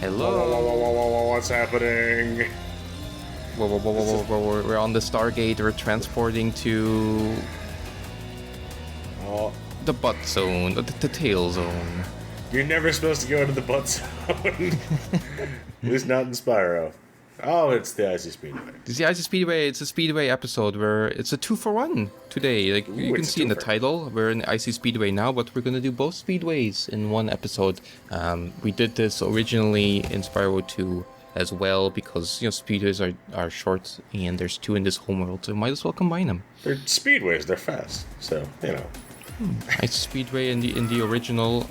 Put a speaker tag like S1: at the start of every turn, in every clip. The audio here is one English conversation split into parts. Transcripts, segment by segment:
S1: Hello.
S2: What's happening?
S1: Whoa. We're on the Stargate. We're transporting to
S2: Oh,
S1: the butt zone, the tail zone.
S2: you're never supposed to go into the butt zone. At least not in Spyro. Oh, it's the Icy Speedway.
S1: It's the Icy Speedway. It's a Speedway episode where it's a 2-for-1 today. Like you can
S2: it's a
S1: see in the
S2: twofer.
S1: title, we're in Icy Speedway now, but we're gonna do both speedways in one episode. We did this originally in Spyro 2 as well because speedways are short and there's two in this homeworld, so might as well combine them.
S2: They're speedways. They're fast. So,
S1: Icy Speedway in the original.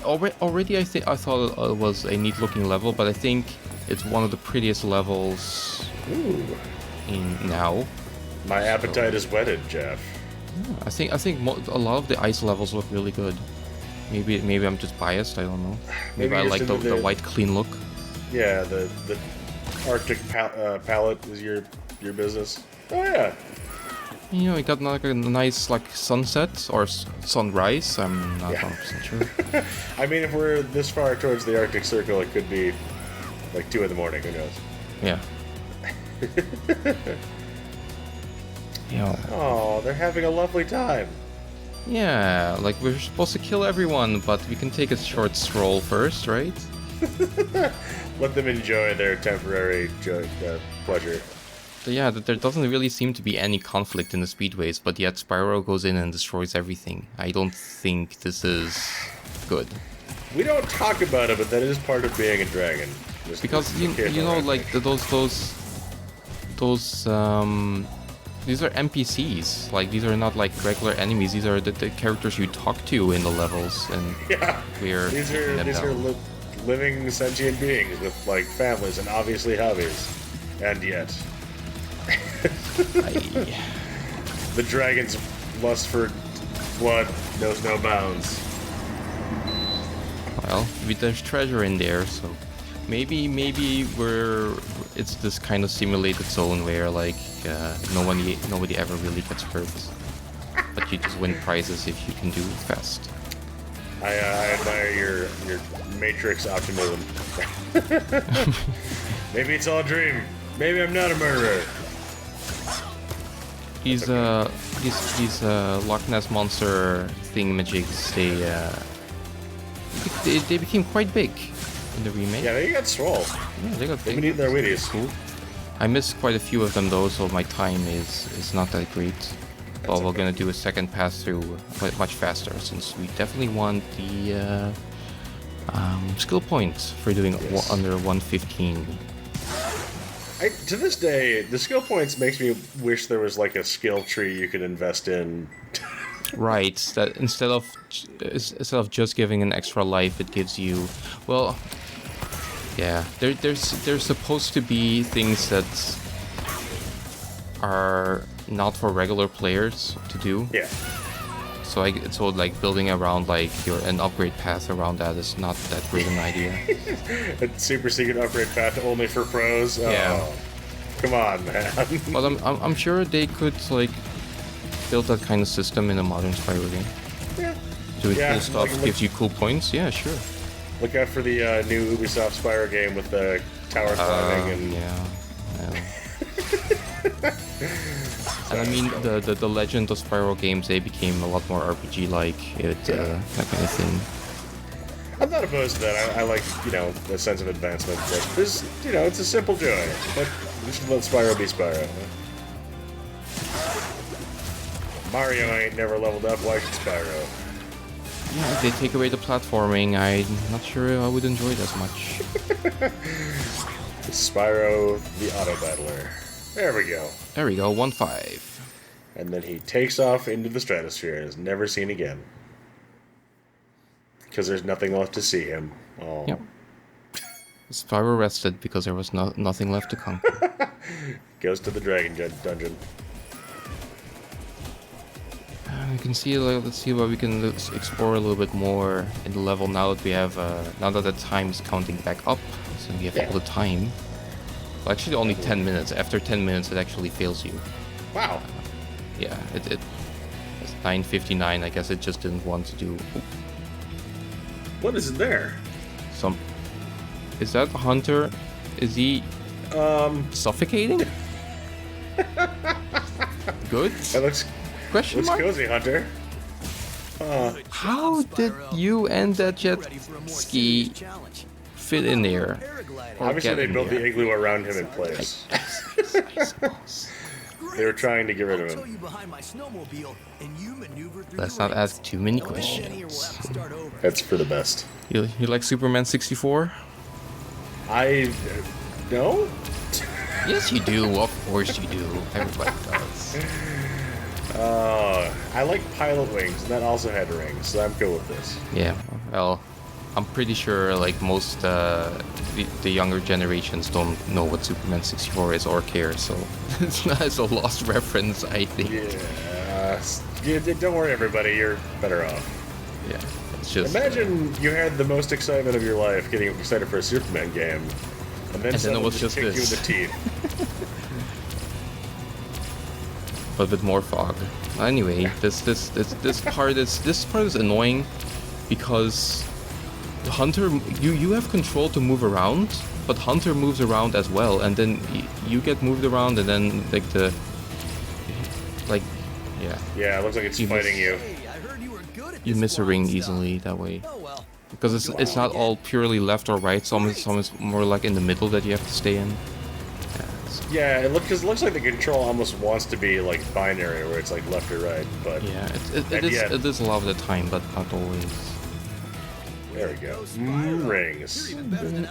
S1: Already I thought it was a neat looking level, but I think it's one of the prettiest levels
S2: Ooh.
S1: in now.
S2: My appetite is whetted, Jeff.
S1: I think a lot of the ice levels look really good. Maybe I'm just biased. I don't know. Maybe I like the white clean look.
S2: Yeah, the Arctic palette is your business. Oh, yeah.
S1: You got like a nice like sunset or sunrise. I'm not 100% sure.
S2: I mean, if we're this far towards the Arctic Circle, it could be like 2 in the morning. Who knows?
S1: Yeah.
S2: Oh, they're having a lovely time.
S1: Yeah, like we're supposed to kill everyone, but we can take a short stroll first, right?
S2: Let them enjoy their temporary pleasure.
S1: So yeah, there doesn't really seem to be any conflict in the speedways, but yet Spyro goes in and destroys everything. I don't think this is good.
S2: We don't talk about it, but that is part of being a dragon.
S1: Because like those these are NPCs. Like these are not like regular enemies. These are the characters you talk to in the levels, and we're
S2: these are living sentient beings with like families and obviously hobbies, and yet the dragon's lust for blood knows no bounds.
S1: Well, there's treasure in there, so maybe it's this kind of simulated zone where like nobody ever really gets hurt, but you just win prizes if you can do it fast.
S2: I admire your Matrix optimism. Maybe it's all a dream. Maybe I'm not a murderer.
S1: These Loch Ness monster thingamajigs, they became quite big in the remake.
S2: Yeah, they got swole.
S1: Yeah, they got big.
S2: They've been eating their Wheaties.
S1: Cool. I missed quite a few of them though, so my time is not that great. But we're gonna do a second pass through much faster, since we definitely want the skill points for doing under 115.
S2: To this day, the skill points makes me wish there was like a skill tree you could invest in.
S1: Right, that instead of just giving an extra life, it gives you, well, yeah. There's supposed to be things that are not for regular players to do.
S2: Yeah.
S1: So like building around like an upgrade path around that is not that great an idea.
S2: A super secret upgrade path only for pros.
S1: Yeah.
S2: Oh, come on, man.
S1: But I'm sure they could like build that kind of system in a modern Spyro game.
S2: Yeah.
S1: Doing cool stuff gives you cool points. Yeah, sure.
S2: Look out for the new Ubisoft Spyro game with the tower climbing and
S1: And I mean, the Legend of Spyro games, they became a lot more RPG-like, that kind of thing.
S2: I'm not opposed to that. I like, the sense of advancement. But this, it's a simple joy. We should let Spyro be Spyro. Mario ain't never leveled up. Why should Spyro?
S1: Yeah, if they take away the platforming, I'm not sure I would enjoy it as much.
S2: Spyro, the Auto Battler. There we go.
S1: 1-5.
S2: And then he takes off into the stratosphere and is never seen again. Because there's nothing left to see him. Oh.
S1: Yep. Spyro rested because there was nothing left to conquer.
S2: Goes to the Dragon Dungeon.
S1: You can see, let's see what we can explore a little bit more in the level now that we have, now that the time is counting back up, so we have all the time. Well, actually only 10 minutes. After 10 minutes, it actually fails you.
S2: Wow.
S1: Yeah, it's 9:59. I guess it just didn't want to do.
S2: What is it there?
S1: Is that Hunter? Is he suffocating? Good?
S2: That looks
S1: Question mark?
S2: cozy, Hunter.
S1: How did you and that jet ski fit in there? Or
S2: Obviously,
S1: get
S2: they
S1: in
S2: built
S1: there?
S2: the igloo around him in place.
S1: I suppose.
S2: They were trying to get rid of him.
S1: Let's not ask too many questions.
S2: That's for the best.
S1: You like Superman 64?
S2: I... no?
S1: Yes, you do. Of course you do. Everybody does.
S2: I like Pilot Wings, and that also had rings, so I'm cool with this.
S1: Yeah, well, I'm pretty sure like most the younger generations don't know what Superman 64 is or care, so it's a lost reference, I think.
S2: Yeah, don't worry, everybody, you're better off.
S1: Yeah, it's just...
S2: Imagine you had the most excitement of your life getting excited for a Superman game, and then
S1: it was just
S2: kicked you in
S1: this.
S2: the teeth.
S1: But with more fog. Anyway, this part is annoying because Hunter, you have control to move around, but Hunter moves around as well, and then you get moved around, and then yeah.
S2: Yeah, it looks like it's fighting you.
S1: You miss a ring easily that way. Because it's not all purely left or right, it's almost more like in the middle that you have to stay in.
S2: Yeah, it looks like the control almost wants to be like binary, where it's like left or right, but...
S1: Yeah, it is a lot of the time, but not always.
S2: There we go. Rings.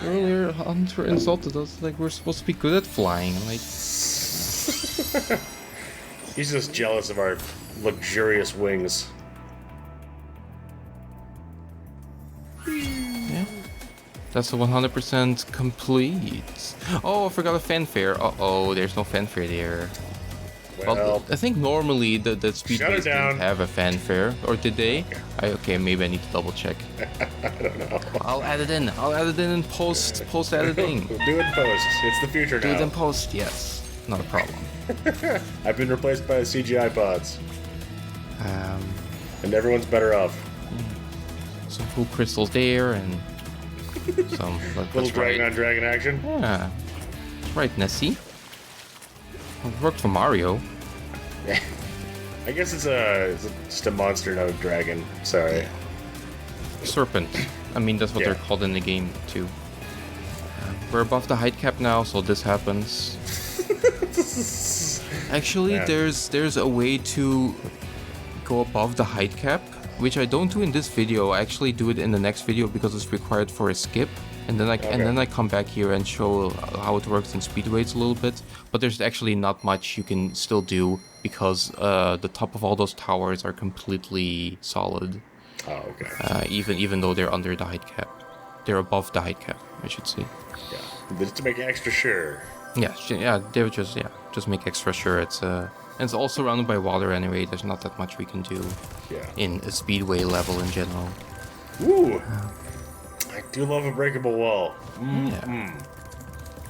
S1: Earlier, Hunter insulted us like we're supposed to be good at flying. I'm like...
S2: He's just jealous of our luxurious wings.
S1: Yeah. That's 100% complete. Oh, I forgot a fanfare. Uh-oh, there's no fanfare there. Well, I think normally the Speedways didn't have a fanfare, or did they? Okay, maybe I need to double check.
S2: I don't know.
S1: I'll add it in. I'll add it in post editing.
S2: We'll do it in post. It's the future now.
S1: Do it in post, yes. Not a problem.
S2: I've been replaced by CGI pods. And everyone's better off.
S1: Some cool crystals there, and some
S2: little dragon on dragon action.
S1: Yeah. Right, Nessie. It worked for Mario.
S2: I guess it's just a monster, not a dragon. Sorry.
S1: Yeah. Serpent. I mean, that's what
S2: Yeah.
S1: they're called in the game, too. We're above the height cap now, so this happens. Actually,
S2: Yeah.
S1: there's a way to go above the height cap, which I don't do in this video. I actually do it in the next video because it's required for a skip. And then I come back here and show how it works in speedways a little bit. But there's actually not much you can still do because the top of all those towers are completely solid.
S2: Oh, okay.
S1: Even though they're under the height cap, they're above the height cap, I should say.
S2: Yeah, just to make extra sure.
S1: Yeah, they would just make extra sure. And it's all surrounded by water anyway. There's not that much we can do in a speedway level in general.
S2: Ooh. I do love a breakable wall.
S1: Yeah.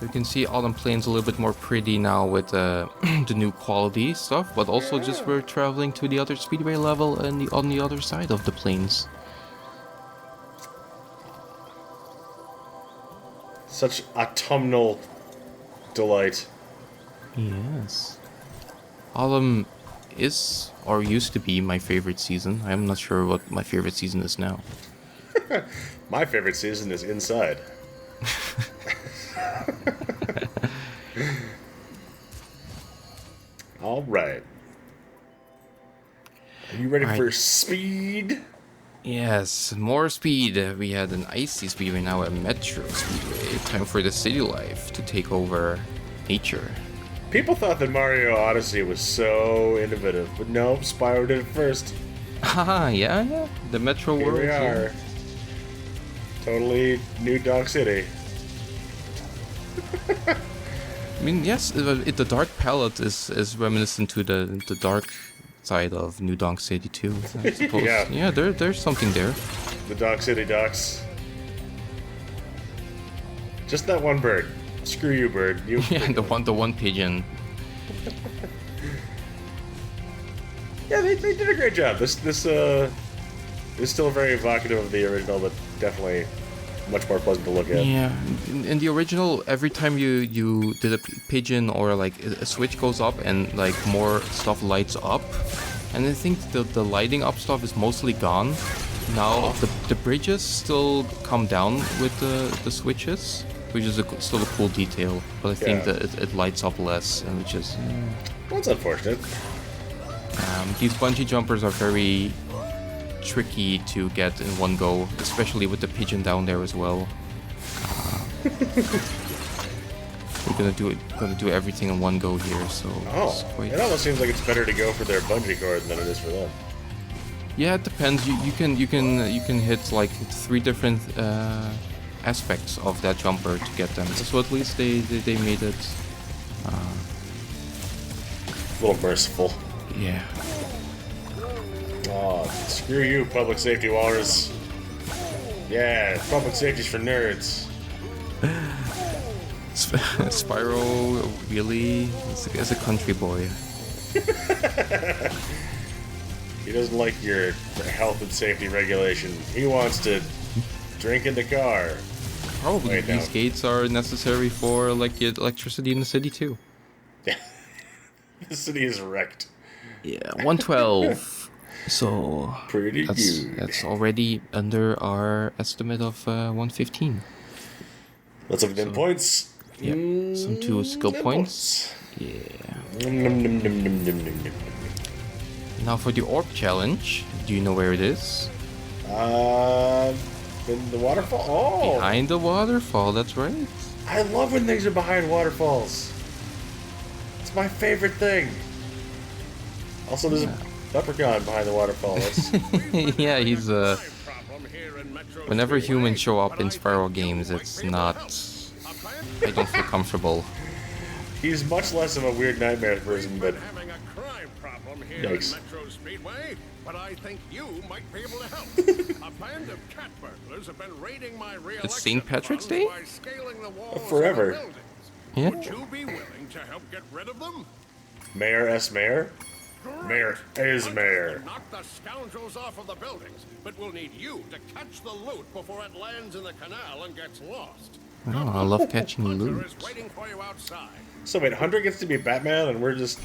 S1: You can see Autumn Plains a little bit more pretty now with the new quality stuff, but also just we're traveling to the other speedway level and on the other side of the plains.
S2: Such autumnal delight.
S1: Yes. Autumn is or used to be my favorite season. I'm not sure what my favorite season is now.
S2: My favorite season is inside. All right. Are you ready for speed?
S1: Yes, more speed. We had an Icy Speedway, now a Metro Speedway. Time for the city life to take over nature.
S2: People thought that Mario Odyssey was so innovative, but no, Spyro did it first.
S1: Haha, yeah. The Metro
S2: Here
S1: world.
S2: we are. Totally new Dog City.
S1: I mean, yes, the dark palette is reminiscent to the dark side of New Donk City too. I suppose. Yeah, there's something there.
S2: The Dog City ducks. Just that one bird. Screw you, bird. You.
S1: Yeah, the one pigeon.
S2: Yeah, they did a great job. This is still very evocative of the original, but definitely much more pleasant to look at.
S1: Yeah, in the original, every time you did a pigeon or like a switch goes up and like more stuff lights up, and I think the lighting up stuff is mostly gone. Now the bridges still come down with the switches, which is still a cool detail, but I think that it lights up less, and which is
S2: Well, that's unfortunate.
S1: these bungee jumpers are very tricky to get in one go, especially with the pigeon down there as well. We're gonna do everything in one go here, so it's quite...
S2: It almost seems like it's better to go for their bungee cord than it is for them.
S1: Yeah, it depends. You can hit like 3 different aspects of that jumper to get them. So at least they made it
S2: A little merciful.
S1: yeah.
S2: Oh, screw you, public safety walrus. Yeah, public safety's for nerds.
S1: Spyro really is a country boy.
S2: He doesn't like your health and safety regulation. He wants to drink in the car.
S1: Probably
S2: Wait,
S1: these
S2: no.
S1: gates are necessary for like electricity in the city too.
S2: The city is wrecked.
S1: Yeah, 112. So
S2: Pretty good.
S1: that's already under our estimate of 115.
S2: Let's look at them points.
S1: Yep, some 2 skill
S2: them
S1: points. Yeah.
S2: Num, num, num, num, num, num, num, num.
S1: Now for the orb challenge, do you know where it is?
S2: In the waterfall? Oh!
S1: Behind the waterfall, that's right.
S2: I love when things are behind waterfalls. It's my favorite thing. Also, there's a leprechaun behind the waterfall. That's...
S1: Yeah, he's whenever humans show up in Spyro games, it's not... I don't feel comfortable.
S2: He's much less of a weird nightmare person, but...
S3: Having a crime problem here
S2: Yikes.
S3: in Metro Speedway, but I think you might be able to help. A band of cat burglars have been raiding my reelection
S1: It's St. Patrick's
S3: funds
S1: Day?
S3: by scaling the walls
S2: Forever.
S3: of the buildings.
S1: Yeah.
S3: Would you be willing to help get rid of them?
S2: Mayor S. Mayor? Mayor is mayor.
S3: Knock the scoundrels off of the buildings, but we'll need you to catch the loot before it lands in the canal and gets lost.
S1: Oh, I love catching
S3: Hunter
S1: loot.
S3: is waiting for you outside.
S2: So wait, Hunter gets to be Batman and we're just...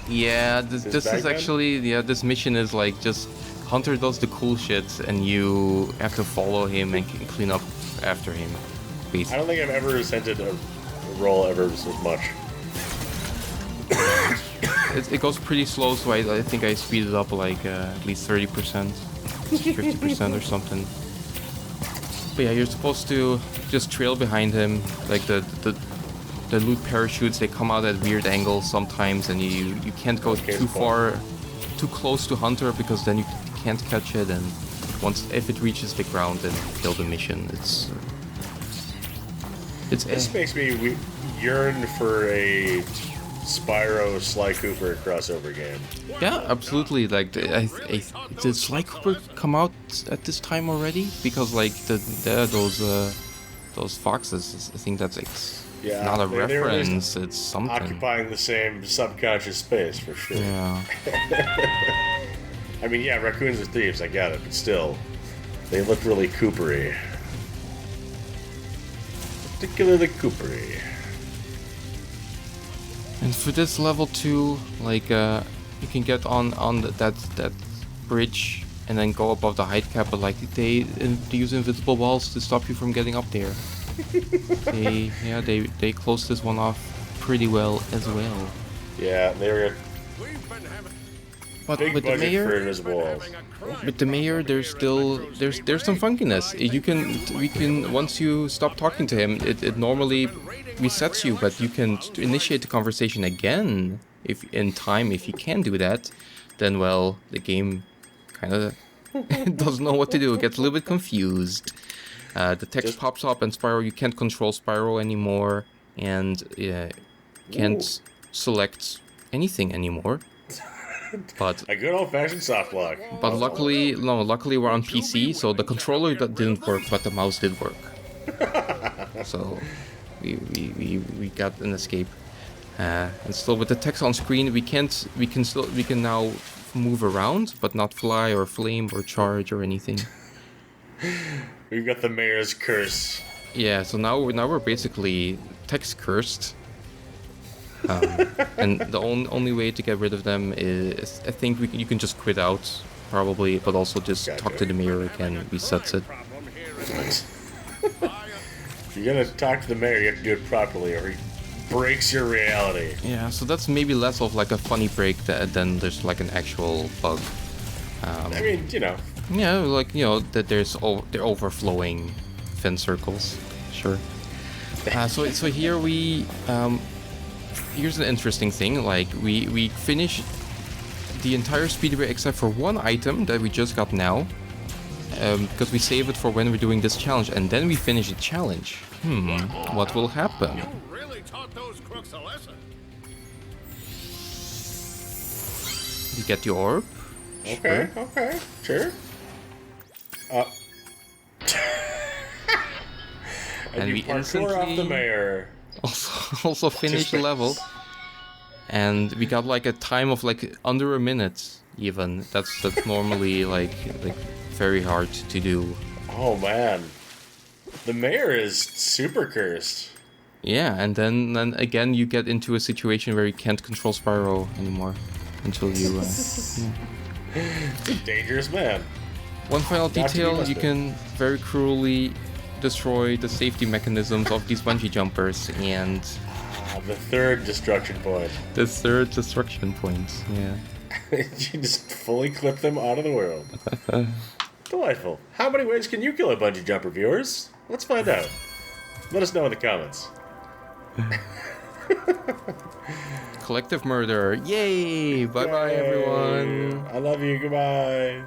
S1: Yeah, this is
S2: Bagman?
S1: actually, this mission is like just Hunter does the cool shit and you have to follow him and clean up after him,
S2: I
S1: basically.
S2: don't think I've ever resented a role ever so much.
S1: It goes pretty slow, so I think I speed it up like at least 30%, 50% or something. But yeah, you're supposed to just trail behind him, like the loot parachutes, they come out at weird angles sometimes, and you can't go too close to Hunter because then you can't catch it, and if it reaches the ground, then you fail the mission.
S2: This makes me yearn for a Spyro Sly Cooper crossover game.
S1: Yeah, absolutely. Like, did Sly Cooper come out at this time already? Because like those foxes, I think that's like not a
S2: they were at least
S1: reference. It's something.
S2: Occupying the same subconscious space for sure.
S1: Yeah.
S2: I mean, yeah, raccoons are thieves, I get it, but still, they look really Coopery. Particularly Coopery.
S1: And for this level 2, like you can get on that bridge and then go above the height cap, but like they use invisible walls to stop you from getting up there. they closed this one off pretty well as well.
S2: Yeah, they were
S1: But
S2: big
S1: with the
S2: budget for
S1: mayor,
S2: invisible walls.
S1: with the mayor, there's some funkiness. We can once you stop talking to him, it normally resets you, but you can initiate the conversation again if you can do that, then well the game kind of doesn't know what to do. It gets a little bit confused. The text pops up and Spyro, you can't control Spyro anymore, and can't select anything anymore. But
S2: A good old-fashioned soft lock.
S1: but luckily we're on PC, so the controller that didn't work, but the mouse did work. So we got an escape. And still with the text on screen, we can now move around, but not fly or flame or charge or anything.
S2: We've got the mayor's curse.
S1: Yeah, so now we're basically text cursed. And the only way to get rid of them is, I think you can just quit out, probably, but also just talk to the mayor again, resets it.
S2: If you're gonna talk to the mayor, you have to do it properly, or he breaks your reality.
S1: Yeah, so that's maybe less of like a funny break than there's like an actual bug.
S2: I mean, you know.
S1: Yeah, like, you know, that they're overflowing fin circles. Sure. So here we here's an interesting thing. Like we finish the entire speedway except for one item that we just got now, because we save it for when we're doing this challenge, and then we finish the challenge. What will happen?
S3: You really taught those crooks a lesson.
S1: You get the orb.
S2: Okay, okay, sure.
S1: And
S2: you
S1: we
S2: parkour off the mayor.
S1: Also finish the level. And we got like a time of like under a minute even. That's normally like very hard to do.
S2: Oh man. The mayor is super cursed.
S1: Yeah, and then again you get into a situation where you can't control Spyro anymore until you
S2: He's a dangerous man.
S1: One final
S2: Not to be
S1: detail,
S2: messed
S1: you
S2: with.
S1: can very cruelly destroy the safety mechanisms of these bungee jumpers, and
S2: The third destruction point.
S1: the third destruction point. Yeah.
S2: You just fully clip them out of the world. Delightful. How many ways can you kill a bungee jumper, viewers? Let's find out. Let us know in the comments.
S1: Collective murder. Yay! Bye bye, everyone.
S2: I love you. Goodbye.